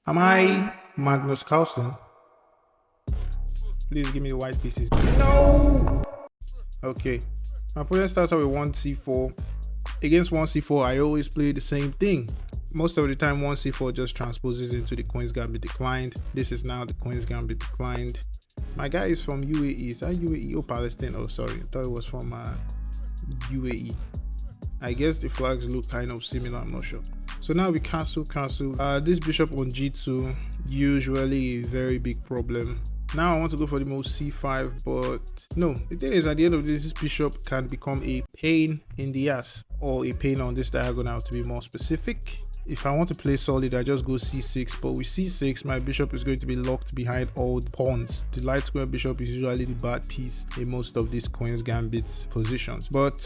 Am I Magnus Carlsen? Please give me the white pieces. No! Okay. My opponent starts out with 1c4. Against 1c4, I always play the same thing. Most of the time, 1c4 just transposes into the Queen's Gambit declined. This is now the Queen's Gambit declined. My guy is from UAE. Is that UAE or Palestine? Oh, sorry. I thought it was from UAE. I guess the flags look kind of similar. I'm not sure. So now we castle. This bishop on g2, usually a very big problem. Now I want to go for the move c5, but no. The thing is, at the end of this bishop can become a pain in the ass, or a pain on this diagonal to be more specific. If I want to play solid, I just go c6, but with c6, my bishop is going to be locked behind all the pawns. The light square bishop is usually the bad piece in most of these Queen's Gambit positions. But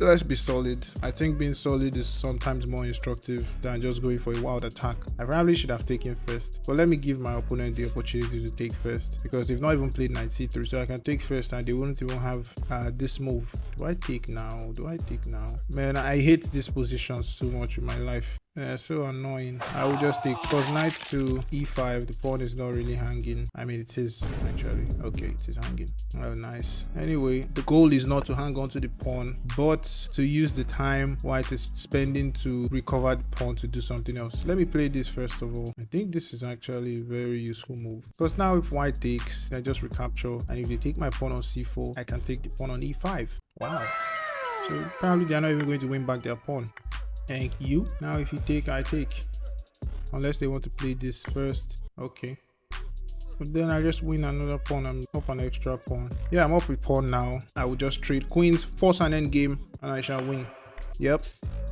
let's be solid. I think being solid is sometimes more instructive than just going for a wild attack. I probably should have taken first, but let me give my opponent the opportunity to take first, because they've not even played knight c3, so I can take first and they wouldn't even have this move. Do I take now? Man, I hate these positions too much in my life. Yeah, so annoying. I will just take, because knight to e5, the pawn is not really hanging. I mean, it is actually. Okay, it is hanging. Oh, nice. Anyway, the goal is not to hang on to the pawn, but to use the time white is spending to recover the pawn to do something else. Let me play this first of all. I think this is actually a very useful move, because now if white takes, I just recapture, and if they take my pawn on c4, I can take the pawn on e5. Wow. So probably they're not even going to win back their pawn. Thank you. Now if you take, I take. Unless they want to play this first. Okay. But then I just win another pawn. I'm up an extra pawn. Yeah, I'm up with pawn now. I will just trade queens, force an endgame, and I shall win. Yep.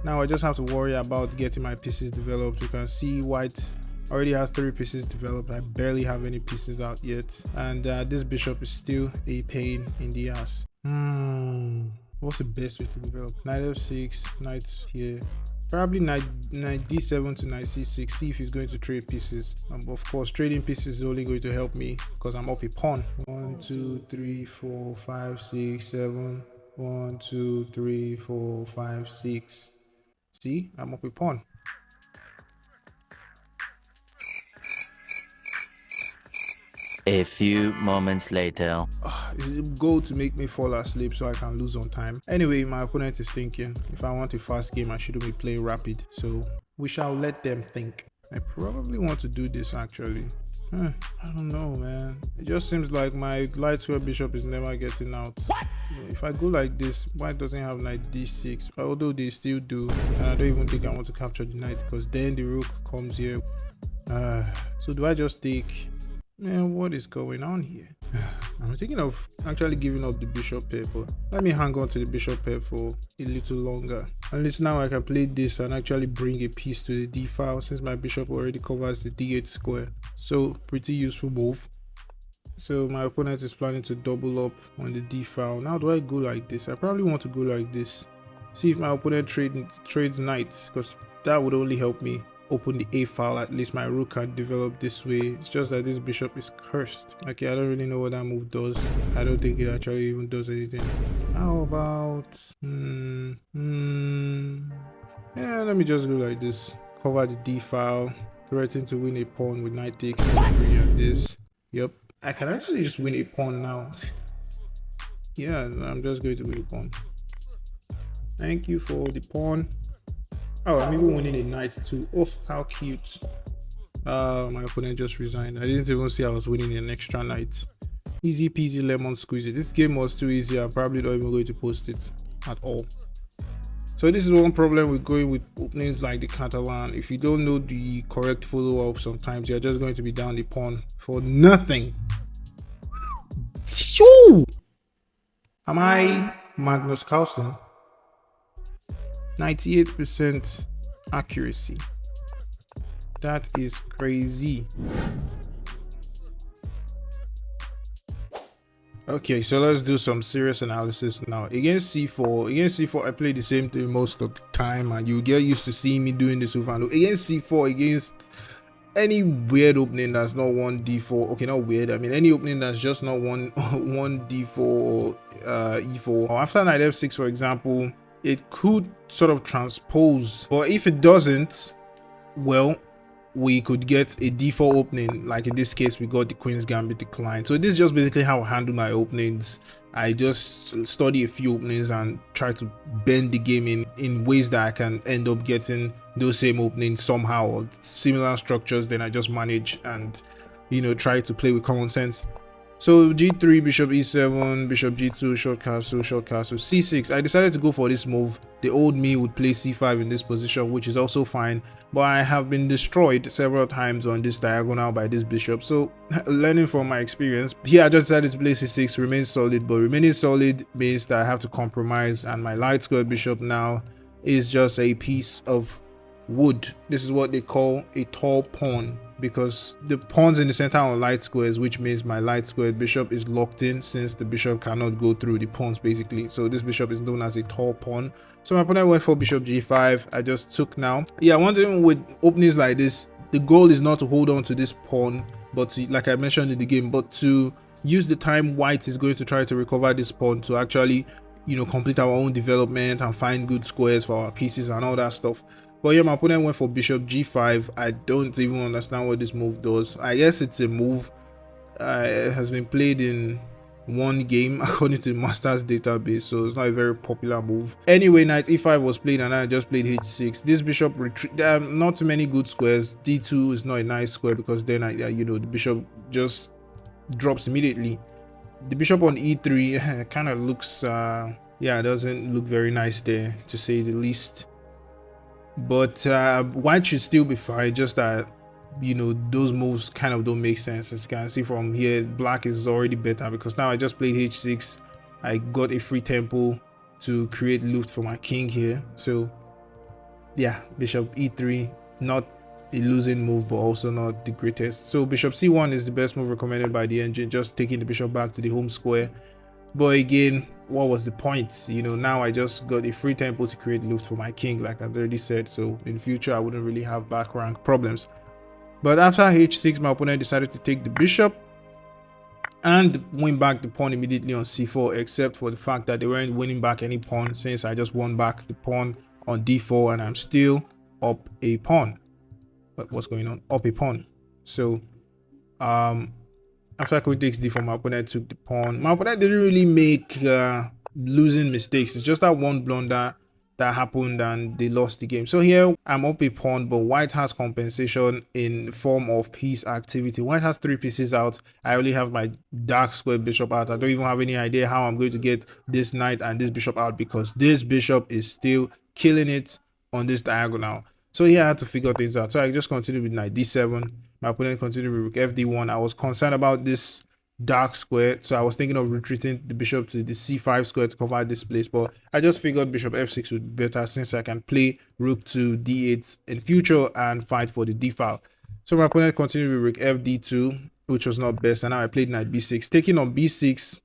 Now I just have to worry about getting my pieces developed. You can see white already has 3 pieces developed. I barely have any pieces out yet. And this bishop is still a pain in the ass. What's the best way to develop? Knight f6, knight here. Probably knight d7 to knight c6. See if he's going to trade pieces. Of course, trading pieces is only going to help me because I'm up a pawn. 1, 2, 3, 4, 5, 6, 7. 1, 2, 3, 4, 5, 6. See, I'm up a pawn. A few moments later. It's a goal to make me fall asleep so I can lose on time. Anyway, my opponent is thinking, if I want a fast game, I shouldn't be playing rapid. So we shall let them think. I probably want to do this actually. I don't know, man. It just seems like my light square bishop is never getting out. What? If I go like this, white doesn't have knight d6, although they still do. And I don't even think I want to capture the knight, because then the rook comes here. So do I just take... Man, what is going on here? I'm thinking of actually giving up the bishop pair, but let me hang on to the bishop pair for a little longer. At least now I can play this and actually bring a piece to the d file, since my bishop already covers the d8 square. So pretty useful move. So my opponent is planning to double up on the d file. Now do I go like this? I probably want to go like this. See if my opponent trades knights, because that would only help me open the a file. At least my rook can develop this way. It's just that this bishop is cursed. Okay, I don't really know what that move does. I don't think it actually even does anything. How about yeah, let me just go like this. Cover the d file, threaten to win a pawn with knight takes c3 and this. Yep, I can actually just win a pawn now. Yeah, I'm just going to win a pawn. Thank you for the pawn. Oh, I'm even winning a knight too. Oh, how cute. My opponent just resigned. I didn't even see I was winning an extra knight. Easy peasy lemon squeezy. This game was too easy. I'm probably not even going to post it at all. So this is one problem with going with openings like the Catalan. If you don't know the correct follow-up, sometimes you're just going to be down the pawn for nothing. Shoo! Am I Magnus Carlsen? 98% accuracy. That is crazy. Okay, so let's do some serious analysis now. Against c4, I play the same thing most of the time, and you get used to seeing me doing this over and over. Against c4, against any weird opening that's not 1d4, okay, not weird, I mean any opening that's just not 1d4 or e4, or after knight f6, for example, it could sort of transpose, but if it doesn't, well, we could get a d4 opening. Like in this case, we got the Queen's Gambit decline. So this is just basically how I handle my openings. I just study a few openings and try to bend the game in ways that I can end up getting those same openings somehow, or similar structures. Then I just manage and, try to play with common sense. So g3, bishop e7, bishop g2, short castle, c6. I decided to go for this move. The old me would play c5 in this position, which is also fine, but I have been destroyed several times on this diagonal by this bishop. So learning from my experience, here I just decided to play c6, remain solid, but remaining solid means that I have to compromise, and my light squared bishop now is just a piece of wood. This is what they call a tall pawn, because the pawns in the center are light squares, which means my light squared bishop is locked in, since the bishop cannot go through the pawns basically. So this bishop is known as a tall pawn. So my opponent went for bishop g5. I just took now. Yeah, one thing with openings like this, the goal is not to hold on to this pawn, but to, like I mentioned in the game, but to use the time white is going to try to recover this pawn to actually, complete our own development and find good squares for our pieces and all that stuff. But yeah, my opponent went for bishop g5. I don't even understand what this move does. I guess it's a move. It has been played in one game according to the Masters database, so it's not a very popular move. Anyway, knight e5 was played and I just played h6. This bishop retreat. There are not too many good squares. d2 is not a nice square because then the bishop just drops immediately. The bishop on e3 kind of looks it doesn't look very nice there, to say the least. But white should still be fine, just that those moves kind of don't make sense. As you can see from here, black is already better because now I just played h6. I got a free tempo to create loot for my king here. So yeah, bishop e3, not a losing move, but also not the greatest. So bishop c1 is the best move recommended by the engine, just taking the bishop back to the home square. But again, what was the point? Now I just got a free tempo to create loot for my king, like I already said. So in future, I wouldn't really have back rank problems. But after h6, my opponent decided to take the bishop and win back the pawn immediately on c4, except for the fact that they weren't winning back any pawn, since I just won back the pawn on d4 and I'm still up a pawn. But what's going on? Up a pawn. So after queen takes d4, my opponent took the pawn. My opponent didn't really make losing mistakes. It's just that one blunder that happened and they lost the game. So here I'm up a pawn, but white has compensation in form of piece activity. White has 3 pieces out. I only have my dark square bishop out. I don't even have any idea how I'm going to get this knight and this bishop out, because this bishop is still killing it on this diagonal. So here I had to figure things out. So I just continued with knight d7. My opponent continued with rook fd1. I was concerned about this dark square, so I was thinking of retreating the bishop to the c5 square to cover this place, but I just figured bishop f6 would be better, since I can play rook to d8 in future and fight for the d file. So my opponent continued with rook fd2, which was not best, and now I played knight b6. Taking on b6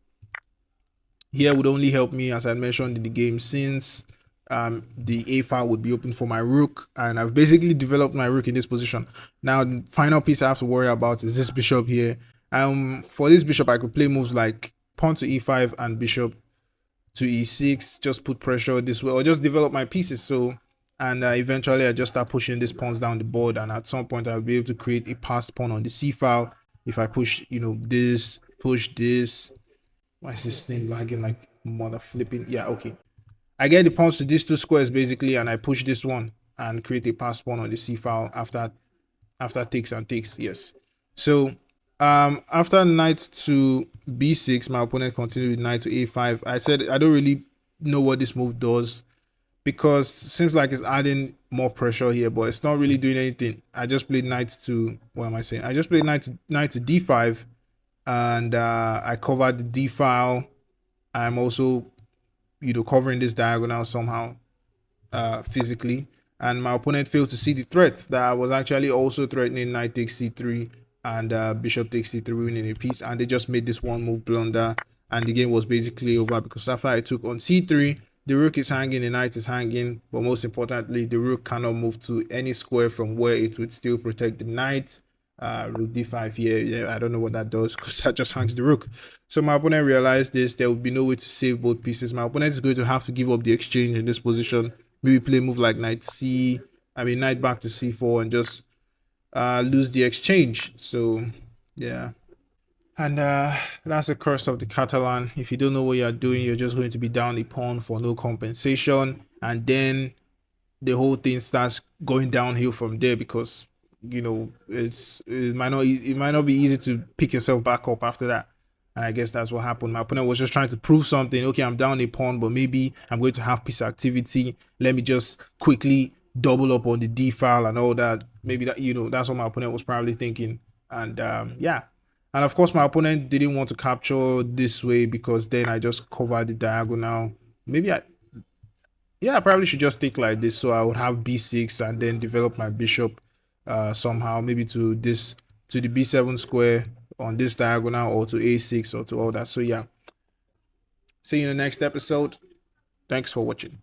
here would only help me, as I mentioned in the game, since the a file would be open for my rook, and I've basically developed my rook in this position. Now the final piece I have to worry about is this bishop here. For this bishop, I could play moves like pawn to e5 and bishop to e6, just put pressure this way, or just develop my pieces. So, and eventually I just start pushing these pawns down the board, and at some point I'll be able to create a passed pawn on the c file. If I push, this, push this. Why is this thing lagging like mother flipping? Yeah, okay. I get the pawns to these 2 squares basically, and I push this one and create a passed pawn on the c file after takes and takes. Yes. So after knight to b6, my opponent continued with knight to a5. I said I don't really know what this move does, because it seems like it's adding more pressure here, but it's not really doing anything. I just played knight to, what am I saying? I just played knight to d5, and I covered the d file. I'm also covering this diagonal somehow physically, and my opponent failed to see the threat that I was actually also threatening knight takes c3 and bishop takes c3, winning a piece, and they just made this one move blunder, and the game was basically over, because after I took on c3, the rook is hanging, the knight is hanging, but most importantly, the rook cannot move to any square from where it would still protect the knight. Rook d5 here, yeah, I don't know what that does, because that just hangs the rook. So my opponent realized this. There would be no way to save both pieces. My opponent is going to have to give up the exchange in this position, maybe play a move like knight back to c4, and just lose the exchange. So yeah. And that's the curse of the Catalan. If you don't know what you're doing, you're just going to be down a pawn for no compensation. And then the whole thing starts going downhill from there because it might not be easy to pick yourself back up after that. And I guess that's what happened. My opponent was just trying to prove something. Okay, I'm down a pawn, but maybe I'm going to have piece activity. Let me just quickly double up on the d file and all that. Maybe that's what my opponent was probably thinking. And yeah. And of course, my opponent didn't want to capture this way because then I just covered the diagonal. Maybe I probably should just take like this, so I would have b6 and then develop my bishop somehow, maybe to the b7 square on this diagonal, or to a6, or to all that. So yeah, see you in the next episode. Thanks for watching.